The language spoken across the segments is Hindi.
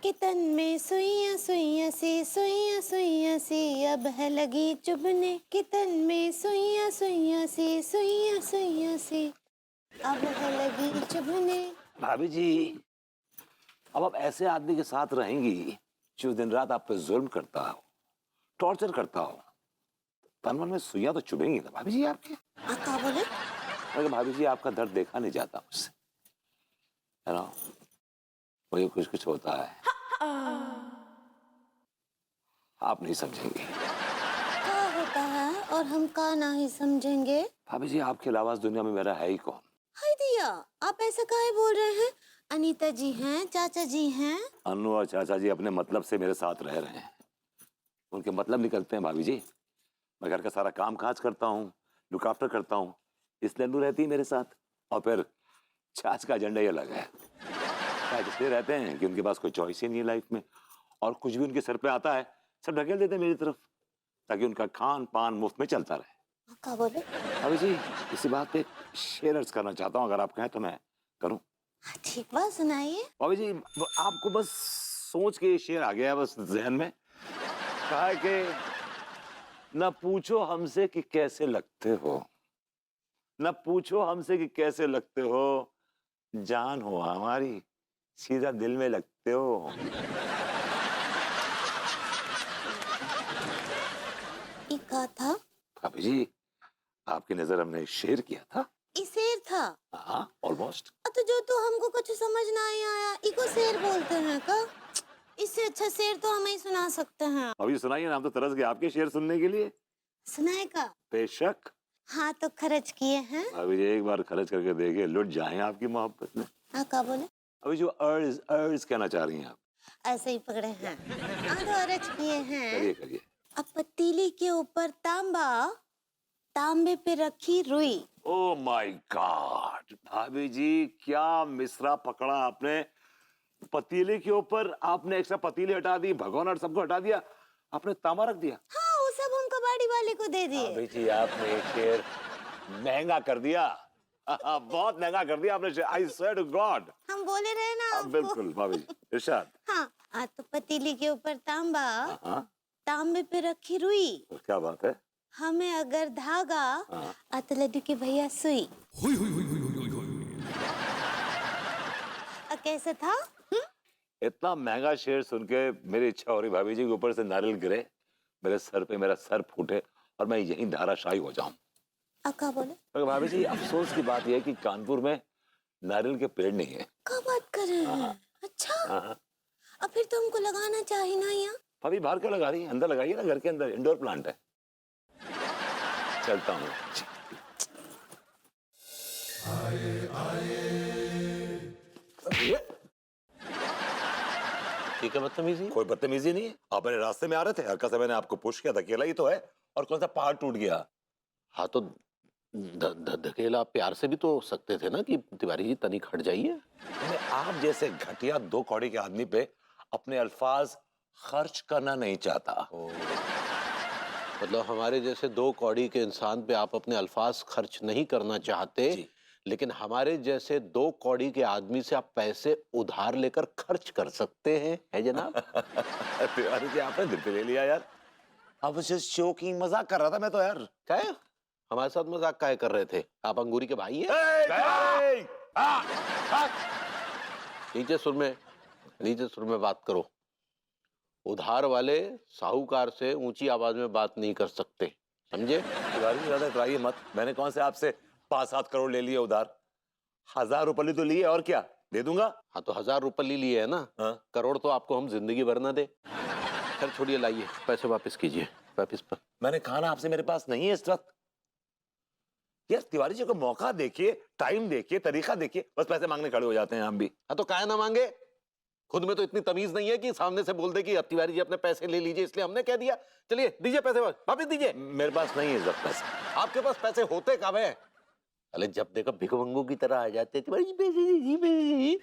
कि तन में सुइयां सुइयां सी अब है लगी चुभने, कि तन में सुइयां सुइयां सी अब है लगी चुभने। भाभी जी, अब आप ऐसे आदमी के साथ रहेंगी जो दिन रात आप पे जुल्म करता हो, टॉर्चर करता हो, तन मन में सुइयां तो चुभेंगी ना भाभी जी आपके। क्या बोले? अगर भाभी जी आपका दर्द देखा नहीं जाता मुझसे, है ना, मुझे कुछ कुछ होता है, आप नहीं समझेंगे। क्या होता है और हम का नहीं समझेंगे? भाभी जी, आपके अलावा इस दुनिया में मेरा है ही कौन। हाय दिया, आप ऐसा काहे बोल रहे हैं? अनीता जी हैं, चाचा जी हैं। अनु और चाचा जी अपने मतलब से मेरे साथ रह रहे हैं, उनके मतलब निकलते हैं भाभी जी। मैं घर का सारा काम काज करता हूँ, लुक आफ्टर करता हूँ, इसलिए अनु रहती है मेरे साथ। और फिर चाच का एजेंडा ही अलग है। चाच इसलिए रहते हैं कि उनके पास कोई चॉइस ही नहीं है लाइफ में, और कुछ भी उनके सर पे आता है सब ढकेल देते हैं मेरी तरफ, ताकि उनका खान पान मुफ्त में चलता रहे। क्या बोले? भाभी जी, इसी बात पे शेयर अर्ज करना चाहता हूँ, अगर आप कहें तो मैं करूँ। ठीक बात, सुनाइए। भाभी जी, आपको बस सोच के शेयर आ गया बस जहन में। कहा है कि न पूछो हमसे कि कैसे लगते हो, न पूछो हमसे कि कैसे लगते हो, जान हो हमारी सीधा दिल में लगते हो। ये का था? भाभी जी, आपकी नजर हमने शेर किया था। ये शेर था? हाँ, ऑलमोस्ट। तो जो तो हमको कुछ समझ नहीं आया, इको शेर बोलते हैं का? इससे अच्छा शेर तो हम ही सुना सकते हैं। अभी सुनाइए ना, हम तो तरस गए आपके शेर सुनने के लिए। सुनाए का? बेशक। हाँ, तो खर्च किए हैं। अभी जी, एक बार खर्च करके देखिए, लुट जाएं आपकी मोहब्बत में। क्या बोले? अभी जो अर्ज अर्ज कहना चाह रही हैं आप, ऐसे ही पकड़े हैं। तो खर्च किए हैं। करिए करिए। अब पतीली के ऊपर तांबा, तांबे पे रखी रुई। ओ माय गॉड, भाभी जी क्या मिसरा पकड़ा आपने। पतीले के ऊपर आपने एक्स्ट्रा पतीले हटा दी, भगोना और सबको हटा दिया, आपने तांबा रख दिया। हाँ, वो सब हम कबाड़ी वाले को दे दिए। भाभी जी, आपने ये शेर महंगा कर दिया। बहुत महंगा कर दिया आपने। I swear to God. हम बोले रहे ना आपको। बिल्कुल भाभी जी, इरशाद। हाँ, तो पतीली के ऊपर तांबा, हाँ, तांबे पे रखी रुई, तो क्या बात है। हमें अगर धागा, हाँ। तो लड्डू के भैया सुई। कैसे था? इतना महंगा शेर सुन के मेरी इच्छा हो रही भाभी जी के ऊपर से नारियल गिरे मेरे सर पे, मेरा सर फूटे और मैं यहीं धाराशायी हो जाऊं। क्या बोले? मगर भाभी जी, अफसोस की बात यह है कि कानपुर में नारियल के पेड़ नहीं है। क्या बात कर रहे हैं? अच्छा। हाँ। अब फिर तो हमको लगाना चाहिए ना यहाँ। भाभी बाहर क्यों लगा रही है, अंदर लगाइए ना, घर के अंदर इंडोर प्लांट है। चलता हूँ। ठीक है, बदतमीजी। कोई बदतमीजी नहीं है, आप मेरे रास्ते में आ रहे थे, हल्का सा मैंने आपको पुश किया था, अकेला ही तो है, और कौन सा पहाड़ टूट गया। हाँ तो धकेला प्यार से भी तो सकते थे ना कि तिवारी जी तनिक हट जाइए। मैं आप जैसे घटिया दो कौड़ी के आदमी पे अपने अल्फाज खर्च करना नहीं चाहता। मतलब हमारे जैसे दो कौड़ी के इंसान पे आप अपने अल्फाज खर्च नहीं करना चाहते, लेकिन हमारे जैसे दो कौड़ी के आदमी से आप पैसे उधार लेकर खर्च कर सकते हैं, है जनाब? तिवारी जी, आपने दिल पे ले लिया यार। अब जस्ट जोकिंग, मजाक कर रहा था मैं तो यार। क्या है? हमारे साथ मजाक काहे कर रहे थे? आप अंगूरी के भाई हैं? नीचे सुर में बात करो। उधार वाले साहूकार से ऊंची आवाज में बात नहीं कर सकते, समझे? तिवारी जी, ज्यादा इतराइए मत। मैंने कौन से आपसे 5-7 करोड़ ले लिए उधार, 1000 रुपये तो लिए, और क्या दे दूंगा। हाँ तो 1000 रुपये लिए है ना। हाँ। करोड़ तो आपको हम जिंदगी भर ना दे। खैर छोड़िए, लाइए पैसे वापस कीजिए, वापस पर। मैंने कहा ना आपसे, मेरे पास नहीं है इस वक्त। यार तिवारी जी को मौका देखिए, टाइम देखिए, तरीका देखिए, बस पैसे मांगने खड़े हो जाते हैं हम भी। हाँ तो काहे ना मांगे? खुद में तो इतनी तमीज नहीं है कि सामने से बोल दे कि तिवारी जी अपने पैसे ले लीजिए, इसलिए हमने कह दिया। चलिए दीजिए पैसे, वापस दीजिए। मेरे पास नहीं है जब पैसे। आपके पास पैसे होते कब है? अरे जब देखो भिखमंगू की तरह आ जाते, तिवारी जी पैसे दीजिए, पैसे दीजिए।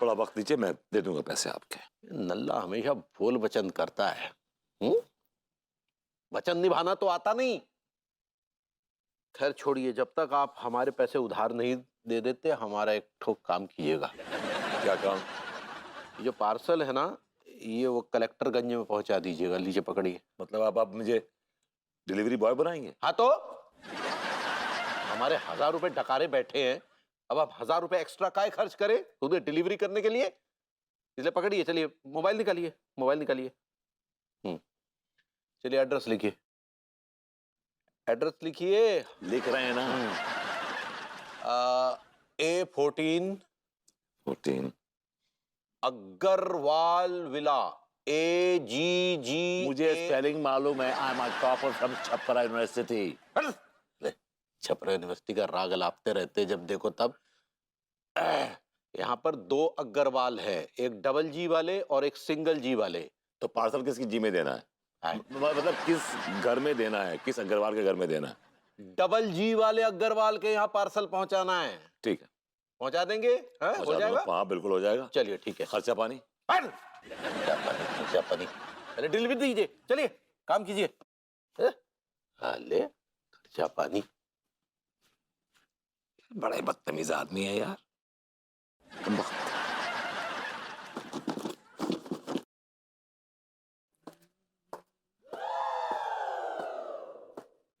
थोड़ा वक्त दीजिए, मैं दे दूंगा पैसे आपके। नल्ला हमेशा बोल वचन करता है, वचन निभाना तो आता नहीं। खैर छोड़िए, जब तक आप हमारे पैसे उधार नहीं दे देते, हमारा एक ठोक काम कीजिएगा। क्या काम? ये जो पार्सल है ना, ये वो कलेक्टरगंज में पहुंचा दीजिएगा। लीजिए पकड़िए। मतलब आप मुझे डिलीवरी बॉय बनाएंगे? हाँ तो हमारे 1000 रुपए डकारे बैठे हैं, अब आप 1000 रुपए एक्स्ट्रा काहे खर्च करें उन्हें डिलीवरी करने के लिए? इसलिए पकड़िए, चलिए मोबाइल निकालिए, मोबाइल निकालिए। चलिए एड्रेस लिखिए, एड्रेस लिखिए। लिख रहे हैं ना। A14 14। Agarwal villa, AGG। मुझे स्पेलिंग मालूम है। I am a topper from Chhapra university. Chhapra university का राग अलापते रहते जब देखो तब। यहाँ पर 2 अग्रवाल है, एक डबल जी वाले और एक सिंगल जी वाले। तो पार्सल किसकी जी में देना है? मतलब किस घर में देना है, किस अग्रवाल के घर में देना है? डबल जी वाले अग्रवाल के यहाँ पार्सल पहुंचाना है। ठीक है, पहुंचा देंगे? हाँ, हो जाएगा। हाँ बिल्कुल हो जाएगा। चलिए ठीक है। खर्चा पानी? खर्चा पानी पहले डिलीवरी दीजिए, चलिए काम कीजिए। ले खर्चा पानी। बड़ा ही बदतमीज आदमी है यार।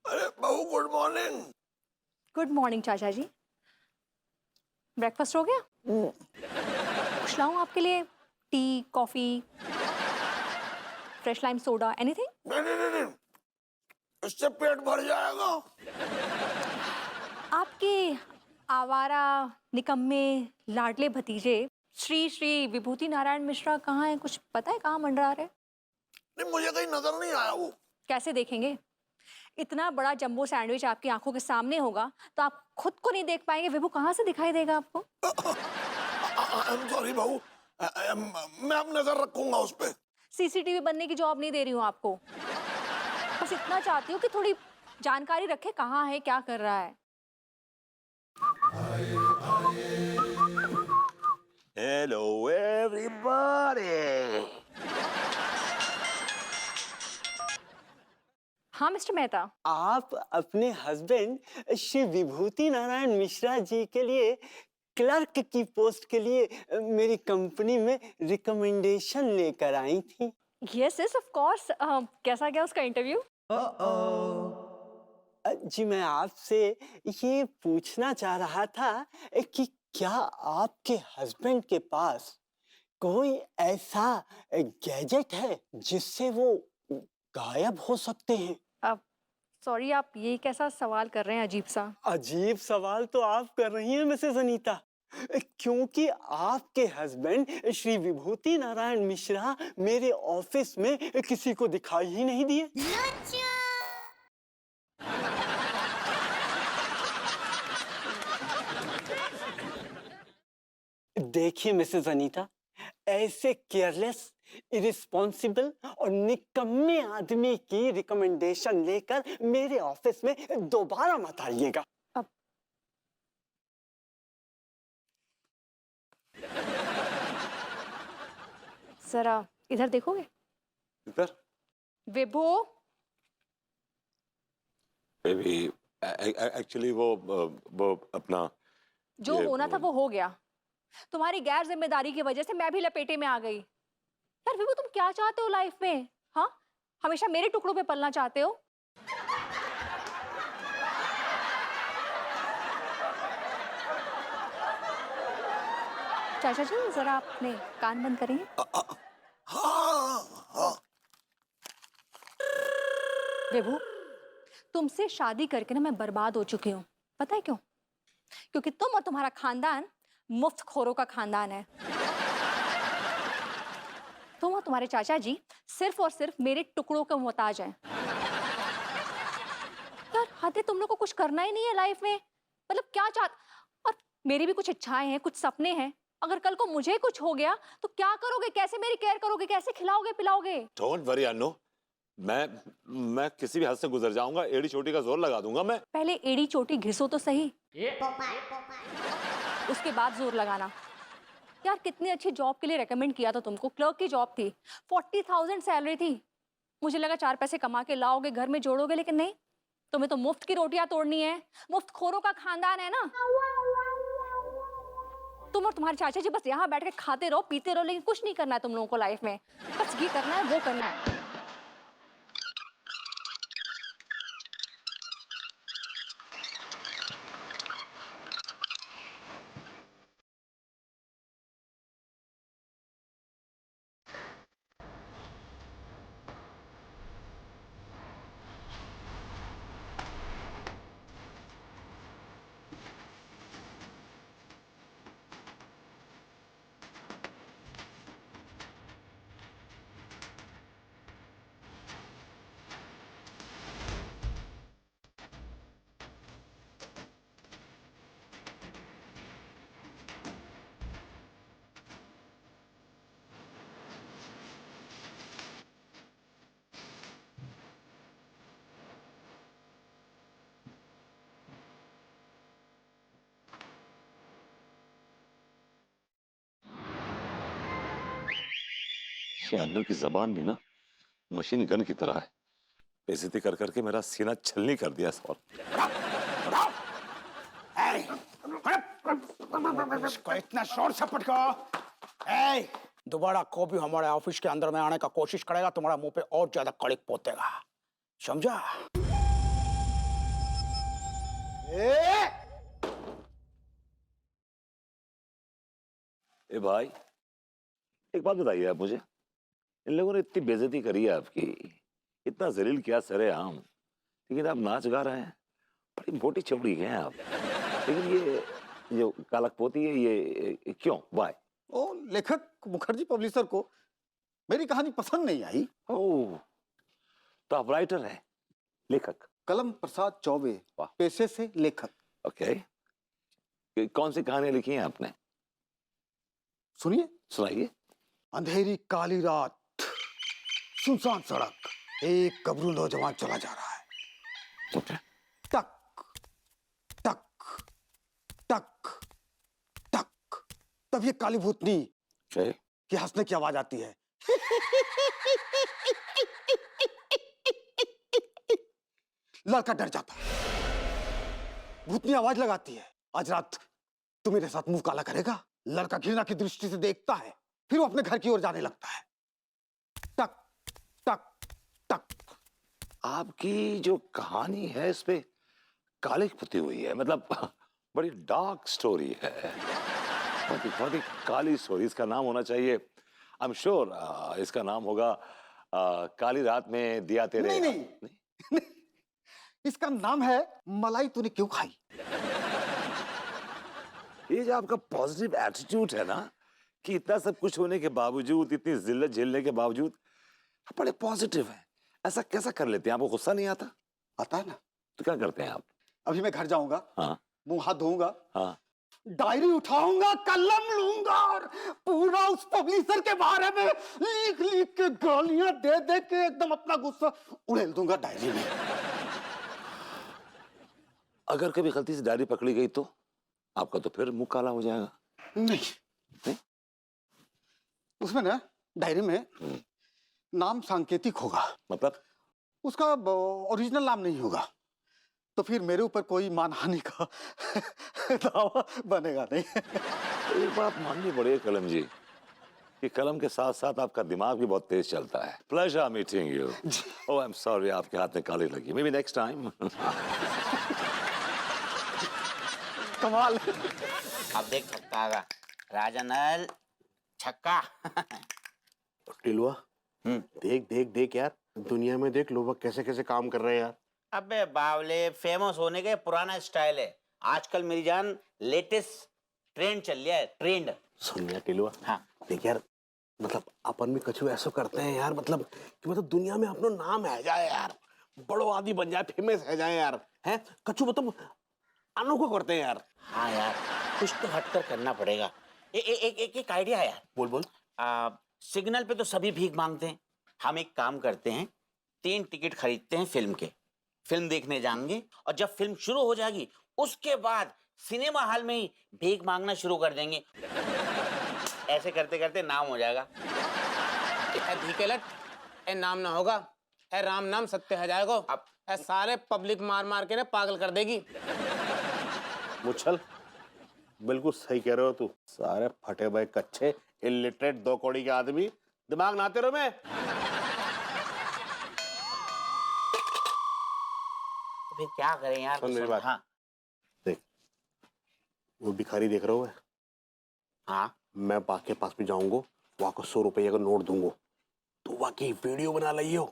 अरे बहू, गुड मॉर्निंग। गुड मॉर्निंग चाचा जी। ब्रेकफास्ट हो गया? कुछ लाऊं आपके लिए? T, coffee, fresh lime soda, anything? नहीं, इससे पेट भर जाएगा। आपके आवारा निकम्मे लाडले भतीजे श्री श्री विभूति नारायण मिश्रा कहाँ हैं? कुछ पता है कहाँ मंडरा रहे? नहीं, मुझे कहीं नजर नहीं आया वो। कैसे देखेंगे? इतना बड़ा जंबो सैंडविच आपकी आंखों के सामने होगा तो आप खुद को नहीं देख पाएंगे। विभू कहाँ से दिखाई देगा आपको? सॉरी बहू, मैं अब नजर रखूंगा उस पे। सीसीटीवी बनने की जॉब नहीं दे रही हूँ आपको, बस इतना चाहती हूँ कि थोड़ी जानकारी रखे कहाँ है, क्या कर रहा है। Hello everybody. हाँ मिस्टर मेहता, आप अपने हस्बैंड श्री विभूति नारायण मिश्रा जी के लिए क्लर्क की पोस्ट के लिए मेरी कंपनी में रिकमेंडेशन लेकर आई थी। Yes yes of course. कैसा गया उसका इंटरव्यू? जी मैं आपसे ये पूछना चाह रहा था कि क्या आपके हस्बैंड के पास कोई ऐसा गैजेट है जिससे वो गायब हो सकते हैं? सॉरी, आप ये कैसा सवाल कर रहे हैं? अजीब सा। अजीब सवाल तो आप कर रही हैं मिसेस अनीता, क्योंकि आपके हस्बैंड श्री विभूति नारायण मिश्रा मेरे ऑफिस में किसी को दिखाई ही नहीं दिए। देखिए मिसेस अनीता, ऐसे केयरलेस, इरिस्पॉन्सिबल और निकम्मे आदमी की रिकमेंडेशन लेकर मेरे ऑफिस में दोबारा मत आइएगा। जरा इधर देखोगे? इधर? विभू, एक्चुअली वो अपना जो होना था वो हो गया। तुम्हारी गैर जिम्मेदारी की वजह से मैं भी लपेटे में आ गई। यार विभू, तुम क्या चाहते हो लाइफ में? हाँ, हमेशा मेरे टुकड़ों पे पलना चाहते हो? चाचा जी जरा अपने कान बंद करेंगे? विभू, तुमसे शादी करके ना मैं बर्बाद हो चुकी हूँ। पता है क्यों? क्योंकि तुम और तुम्हारा खानदान मुफ्त खोरों का खानदान है। तुम और तुम्हारे चाचा जी सिर्फ और सिर्फ मेरे टुकड़ों के मोहताज हैं। यार हद है, तुम लोग को कुछ करना ही नहीं है लाइफ में। मतलब क्या और मेरी भी कुछ इच्छाएं हैं, कुछ सपने हैं। अगर कल को मुझे कुछ हो गया तो क्या करोगे? कैसे मेरी केयर करोगे? कैसे खिलाओगे पिलाओगे? डोंट वरी अनु, मैं किसी भी हद से गुजर जाऊंगा। एड़ी चोटी का जोर लगा दूंगा मैं। पहले एड़ी चोटी घिसो तो सही, उसके बाद जोर लगाना। यार कितनी अच्छी जॉब के लिए रेकमेंड किया था तुमको, क्लर्क की जॉब थी, 40,000 सैलरी थी। मुझे लगा 4 पैसे कमा के लाओगे, घर में जोड़ोगे, लेकिन नहीं, तुम्हें तो मुफ्त की रोटियां तोड़नी है। मुफ्त खोरों का खानदान है ना। तुम और तुम्हारे चाचा जी बस यहाँ बैठ के खाते रहो, पीते रहो, लेकिन कुछ नहीं करना है तुम लोगों को लाइफ में। बस ये करना है, वो करना है। ये अन्नू की जबान भी ना मशीन गन की तरह है। बेइज्जती कर करके मेरा सीना छलनी कर दिया इस वक्त। इसको इतना शोर से पटको। दोबारा को भी हमारे ऑफिस के अंदर में आने का कोशिश करेगा, तुम्हारा मुंह पे और ज्यादा कड़क पोतेगा, समझा? ए भाई, एक बात बताइए आप मुझे, इन लोगों ने इतनी बेइज्जती करी है आपकी, इतना जलील किया सरेआम, लेकिन आप नाच गा रहे हैं। बड़ी मोटी चौड़ी हैं आप, लेकिन ये जो कालक पोती है ये क्यों? वाई? ओ लेखक मुखर्जी पब्लिशर को मेरी कहानी पसंद नहीं आई। ओह, तो आप राइटर हैं, लेखक? कलम प्रसाद चौबे, पेशे से लेखक। ओके, कौन सी कहानियां लिखी हैं आपने? सुनिए। सुनाइए। अंधेरी काली रात, सुनसान सड़क, एक गबरू नौजवान चला जा रहा है। ओके। टक टक टक टक, तब ये काली भूतनी ओके। की हंसने की आवाज आती है। लड़का डर जाता है। भूतनी आवाज लगाती है, आज रात तू मेरे साथ मुंह काला करेगा। लड़का घृणा की दृष्टि से देखता है, फिर वो अपने घर की ओर जाने लगता है। टक टक टक। आपकी जो कहानी है इस पे कालिक पुती हुई है, मतलब बड़ी डार्क स्टोरी है, बहुत ही काली स्टोरी। इसका नाम होना चाहिए, आई एम श्योर इसका नाम होगा काली रात में दिया तेरे। नहीं। इसका नाम है मलाई तूने क्यों खाई। ये जो आपका पॉजिटिव एटीट्यूड है ना, कि इतना सब कुछ होने के बावजूद, इतनी जिल्लत झेलने के बावजूद आप बड़े पॉजिटिव हैं, ऐसा कैसा कर लेते हैं? आपको गुस्सा नहीं आता? आता है ना। तो क्या करते हैं आप? अभी मैं घर जाऊंगा, हाँ मुंह हाथ धोऊंगा, हाँ, डायरी उठाऊंगा, कलम लूंगा और पूरा उस पब्लिशर के बारे में लिख लिख के गालियां दे दे के एकदम अपना गुस्सा उड़ेल दूंगा डायरी में। अगर कभी गलती से डायरी पकड़ी गई तो आपका तो फिर मुंह काला हो जाएगा। नहीं, उसमें ना डायरी में नाम सांकेतिक होगा, मतलब उसका ओरिजिनल नाम नहीं होगा, तो फिर मेरे ऊपर कोई मानहानि का दावा बनेगा नहीं। एक बात माननी पड़ेगी कलम जी, कि कलम के साथ साथ आपका दिमाग भी बहुत तेज चलता है। Pleasure meeting you. Oh I am sorry, आपके हाथ में काली लगी, मे बी नेक्स्ट टाइम। कमाल। अब देख छक्का आगा, राजनल छक्का। टिलुआ, देख देख देख यार, दुनिया में देख लोग कैसे कैसे काम कर रहे हैं यार। अबे बावले, फेमस होने का पुराना स्टाइल है, आजकल मेरी जान लेटेस्ट ट्रेंड चल रहा है, ट्रेंड। सुन यार टिलुआ, हाँ देख यार, मतलब अपन भी कछु ऐसा करते हैं यार, मतलब कि मतलब दुनिया में अपना नाम है जाए यार, बड़ो आदि बन जाए, फेमस है जाए यार, हैं कछु मतलब अनोखा करते हैं यार। हाँ यार, कुछ तो हटकर करना पड़ेगा। एक आइडिया है यार। बोल बोल। सिग्नल पे तो सभी भीख मांगते हैं, हम एक काम करते हैं, 3 टिकट खरीदते हैं फिल्म के, फिल्म देखने जाएंगे और जब फिल्म शुरू हो जाएगी उसके बाद सिनेमा हॉल में ही भीख मांगना शुरू कर देंगे। ऐसे करते करते नाम हो जाएगा। लट ए नाम ना होगा, ए राम नाम सत्य है जाएगा। अब ए सारे पब्लिक मार मार के ना पागल कर देगी। मुच्छल, बिल्कुल सही कह रहे हो तू। सारे फटे भाई कच्चे इलिटरेट 2 कौड़ी के आदमी, दिमाग नाते रहो। मैं तो फिर क्या करें यार? सुन मेरी बात। हाँ देख, वो भिखारी देख रहा है, हाँ मैं बा के पास भी जाऊंगा, वहां को 100 रुपये का नोट दूंगा, तो वहां की वीडियो बना लियो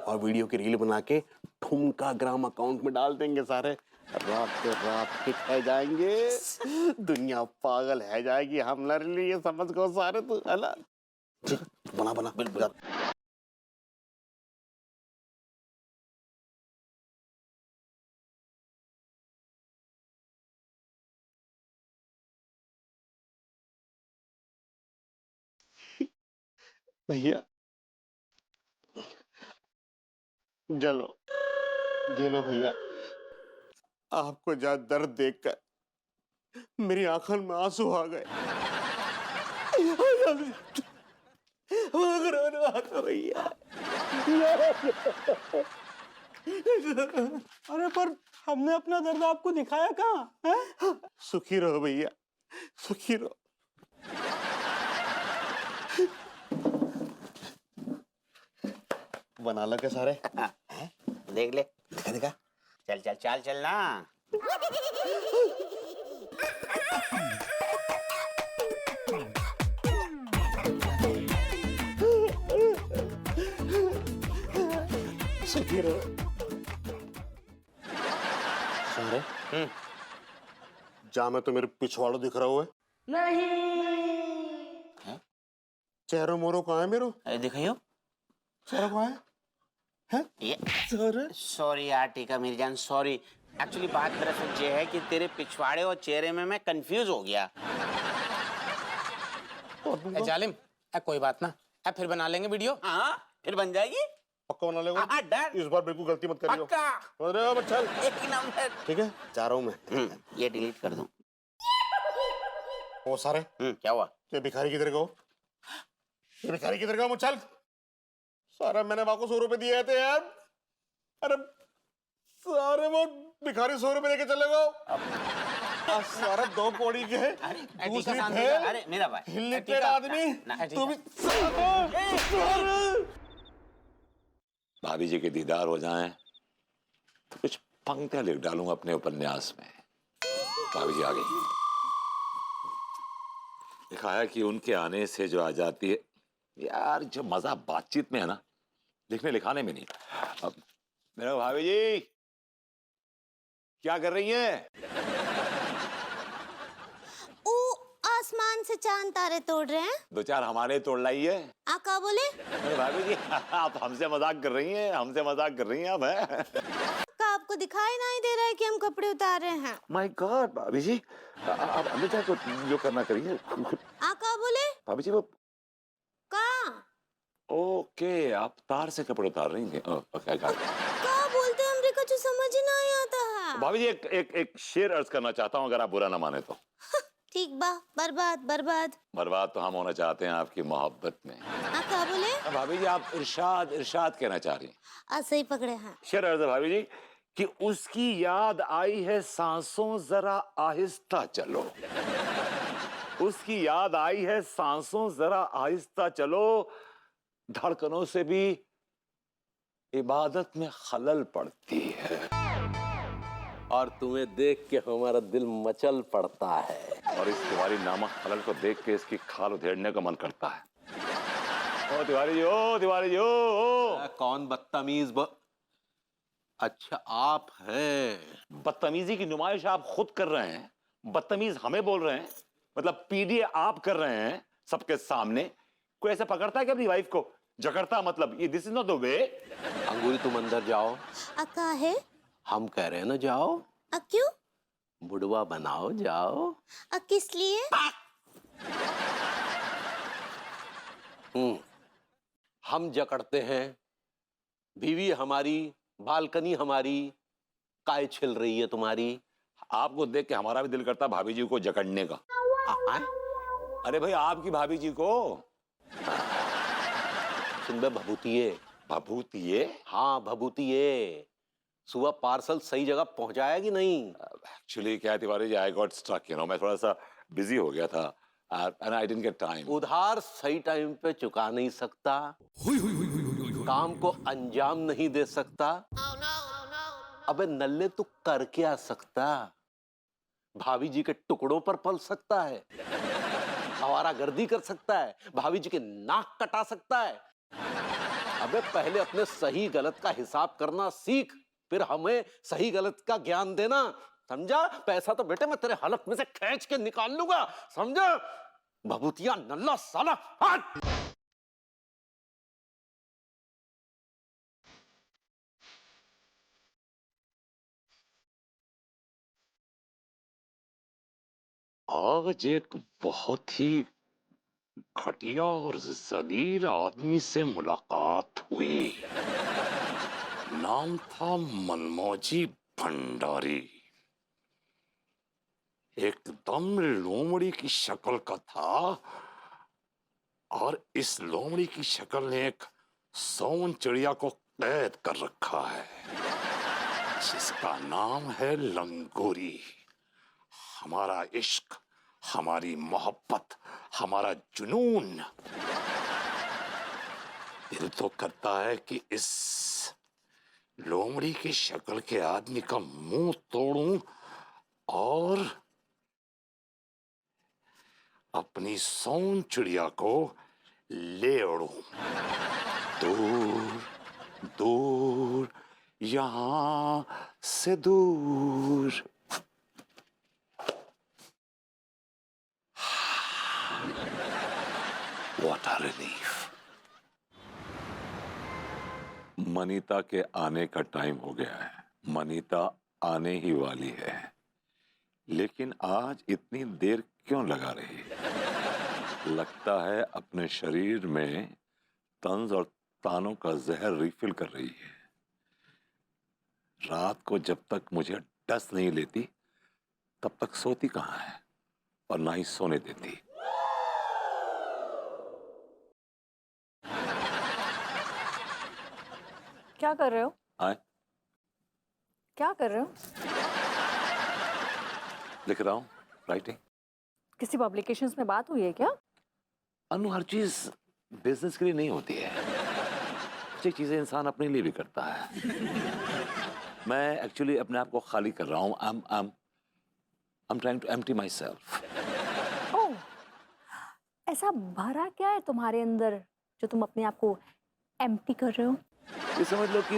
और वीडियो की रील बना के ठुमका ग्राम अकाउंट में डाल देंगे। सारे रात के रात हिट है जाएंगे, दुनिया पागल है जाएगी हमारे लिए, समझ गो सारे तू, है ना? बना बना बिल्कुल। भैया चलो ये लो भैया, आपको ज्यादा दर्द देखकर मेरी आंखों में आंसू आ गए। भैया अरे पर हमने अपना दर्द आपको दिखाया कहाँ है? सुखी रहो भैया, सुखी रहो। बना लो के सारे। देख ले, दिखा दिखा। चल चल चल चल ना। सुखी रहो सारे। जा मैं तो मेरे पिछवाड़ो दिख रहा हुआ है। हैं? चेहरो मोरो कहाँ है मेरो? अरे दिखाइयो। चेहरा कहाँ है? ये सारे सॉरी यार टीका मेरी जान, सॉरी। एक्चुअली बात दरअसल ये है कि तेरे पिछवाड़े और चेहरे में मैं कंफ्यूज हो गया। ए जालिम, कोई बात ना, फिर बना लेंगे वीडियो। हाँ फिर बन जाएगी। पक्का बना लेगा? हाँ डन। इस बार बिल्कुल गलती मत करियो। पक्का। समझ रहे हो बच्चा? एक नंबर। ठीक है, जा रहा हूँ मैं। ये डिलीट कर दूं। वो सारे क्या हुआ? ये भिखारी किधर गो? ये भिखारी किधर गो? चल सारा, मैंने वाको 100 रुपए दिए थे यार। अरे सारे वो भिखारी 100 रुपए लेके चले गो। सारा 2 कौड़ी के दूसरी फेल। अरे मेरा भाई इलिटरेट आदमी तू भी। भाभी जी के दीदार हो जाएं तो कुछ पंक्तियां लिख डालूंगा अपने उपन्यास में। भाभी जी आ गई। लिखा है कि उनके आने से जो आ जाती है यार, जो मजा बातचीत में है ना, लिखने लिखाने में नहीं। अब मेरा भाभी जी क्या कर रही हैं? ओ आसमान से चांद तारे तोड़ रहे हैं। 2-4 हमारे तोड़ लाइए। आका बोले अरे भाभी जी आप हमसे मजाक कर रही हैं, हमसे मजाक कर रही हैं आप हैं? का आपको दिखाई नहीं दे रहा है कि हम कपड़े उतार रहे हैं? माय गॉड भाभी जी, आप अंदर जाकर जो करना करिए। आका बोले भाभी जी वो का ओके, आप तार से कपड़े उतार रही हैं। ओके का बोलते हैं, हमरे को जो समझ ही नहीं आता है। भाभी जी एक शेर अर्ज करना चाहता हूँ, अगर आप बुरा ना माने तो। ठीक बा, बर्बाद बर्बाद। बर्बाद तो हम होना चाहते हैं आपकी मोहब्बत में। आका बोले भाभी जी आप इरशाद इरशाद कहना चाह रही हैं। ऐसे ही पकड़े हैं। शेर अर्ज है भाभी जी कि उसकी याद आई है सांसों जरा आहिस्ता चलो। उसकी याद आई है सांसों जरा आहिस्ता चलो, धड़कनों से भी इबादत में खलल पड़ती है। और तुम्हें देख के हमारा दिल मचल पड़ता है, और इस तुम्हारी नामक खलल को देख के इसकी खाल उधेड़ने का मन करता है। ओ तिवारी जी, ओ तिवारी जी, ओ। कौन बदतमीज अच्छा आप हैं? बदतमीजी की नुमाइश आप खुद कर रहे हैं, बदतमीज हमें बोल रहे हैं। मतलब पीडीए आप कर रहे हैं सबके सामने। कोई ऐसा पकड़ता है कि अपनी वाइफ को जकड़ता? मतलब ये this is not the way. Angoori तुम अंदर जाओ। अका है हम कह रहे हैं ना जाओ। क्यों? बुढ़वा बनाओ, जाओ। किस लिए? हम जकड़ते हैं, बीवी हमारी, बालकनी हमारी, काय छिल रही है तुम्हारी। आपको देख के हमारा भी दिल करता भाभी जी को जकड़ने का। अरे भाई आपकी भाभी जी को। सुन बे भभूतिये। भभूतिये? हाँ भभूतिये। सुबह पार्सल सही जगह पहुंचाया कि नहीं? एक्चुअली क्या है Tiwari ji, I got struck, मैं थोड़ा सा बिजी हो गया था and I didn't get time. उधार सही टाइम पे चुका नहीं सकता, काम को अंजाम नहीं दे सकता। अबे नल्ले तू कर क्या सकता? भाभी जी के टुकड़ों पर पल सकता है, आवारागर्दी कर सकता है, भाभी जी के नाक कटा सकता है। अबे पहले अपने सही गलत का हिसाब करना सीख, फिर हमें सही गलत का ज्ञान देना, समझा? पैसा तो बेटे मैं तेरे हलक में से खींच के निकाल लूंगा, समझा? भभूतिया नल्ला साला, हट! आज एक बहुत ही घटिया और जलील आदमी से मुलाकात हुई। नाम था मनमोजी भंडारी। एकदम लोमड़ी की शक्ल का था और इस लोमड़ी की शक्ल ने एक सोन चिड़िया को कैद कर रखा है, जिसका नाम है लंगूरी। हमारा इश्क, हमारी मोहब्बत, हमारा जुनून, दिल तो करता है कि इस लोमड़ी की शक्ल के आदमी का मुंह तोड़ूं और अपनी सोन चिड़िया को ले उड़ूं दूर दूर, यहां से दूर। What a relief. मनीता के आने का टाइम हो गया है। मनीता आने ही वाली है, लेकिन आज इतनी देर क्यों लगा रही है? लगता है अपने शरीर में तंज और तानों का जहर रिफिल कर रही है। रात को जब तक मुझे डस नहीं लेती तब तक सोती कहाँ है और ना ही सोने देती। क्या कर रहे हो? आए, क्या कर रहे हो? लिख रहा हूँ, राइटिंग। किसी पब्लिकेशंस में बात हुई है क्या? अनु, हर चीज बिजनेस के लिए नहीं होती है, कुछ चीजें इंसान अपने लिए भी करता है। मैं एक्चुअली अपने आप को खाली कर रहा हूँ। I'm trying to empty myself. ओह, ऐसा भरा क्या है तुम्हारे अंदर जो तुम अपने आप को एम्प्टी कर रहे हो? ये समझ लो कि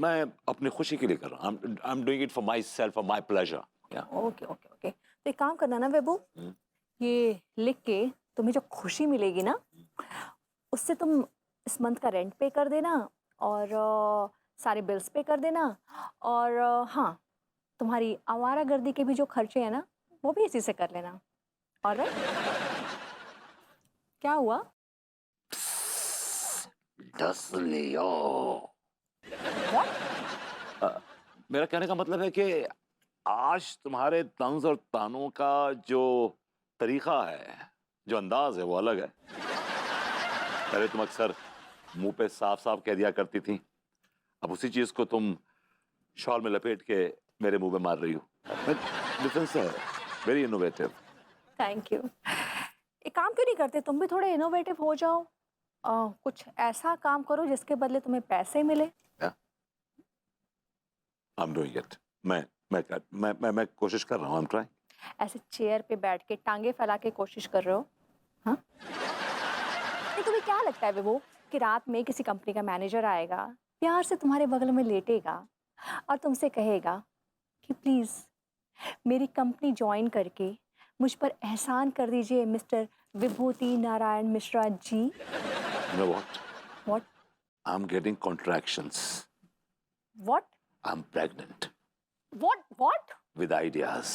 मैं अपनी खुशी के लिए कर रहा हूँ। I'm doing it for myself, for my pleasure. Yeah. Okay okay okay, तो एक काम करना ना वेबू, ये लिख के तुम्हें जो खुशी मिलेगी ना, उससे तुम इस मंथ का रेंट पे कर देना और सारे बिल्स पे कर देना, और हाँ, तुम्हारी आवारागर्दी के भी जो खर्चे हैं ना, वो भी इसी से कर लेना। ऑलराइट? क्या हुआ? डस लियो। What? मेरा कहने का मतलब है कि आज तुम्हारे तंज और तानों का जो तरीका है, जो अंदाज है, वो अलग है। पहले तुम अक्सर मुंह पे साफ साफ कह दिया करती थी, अब उसी चीज को तुम शॉल में लपेट के मेरे मुंह में मार रही हो। डिफरेंस है, वेरी इनोवेटिव। Thank you. एक काम क्यों नहीं करते, तुम भी थोड़े इनोवेटिव हो जाओ, कुछ ऐसा काम करो जिसके बदले तुम्हें पैसे मिले। I'm doing it. मैं कोशिश कर रहा हूँ। I'm trying. ऐसे चेयर पे बैठ के टांगे फैला के कोशिश कर रहे हो? हाँ? नहीं, तुम्हें क्या लगता है विभू कि रात में किसी कंपनी का मैनेजर आएगा, प्यार से तुम्हारे बगल में लेटेगा और तुमसे कहेगा कि प्लीज मेरी कंपनी ज्वाइन करके मुझ पर एहसान कर दीजिए mister Vibhuti Narayan Mishra ji? You know what? What? I'm getting contractions. What? I'm pregnant What? What? with ideas.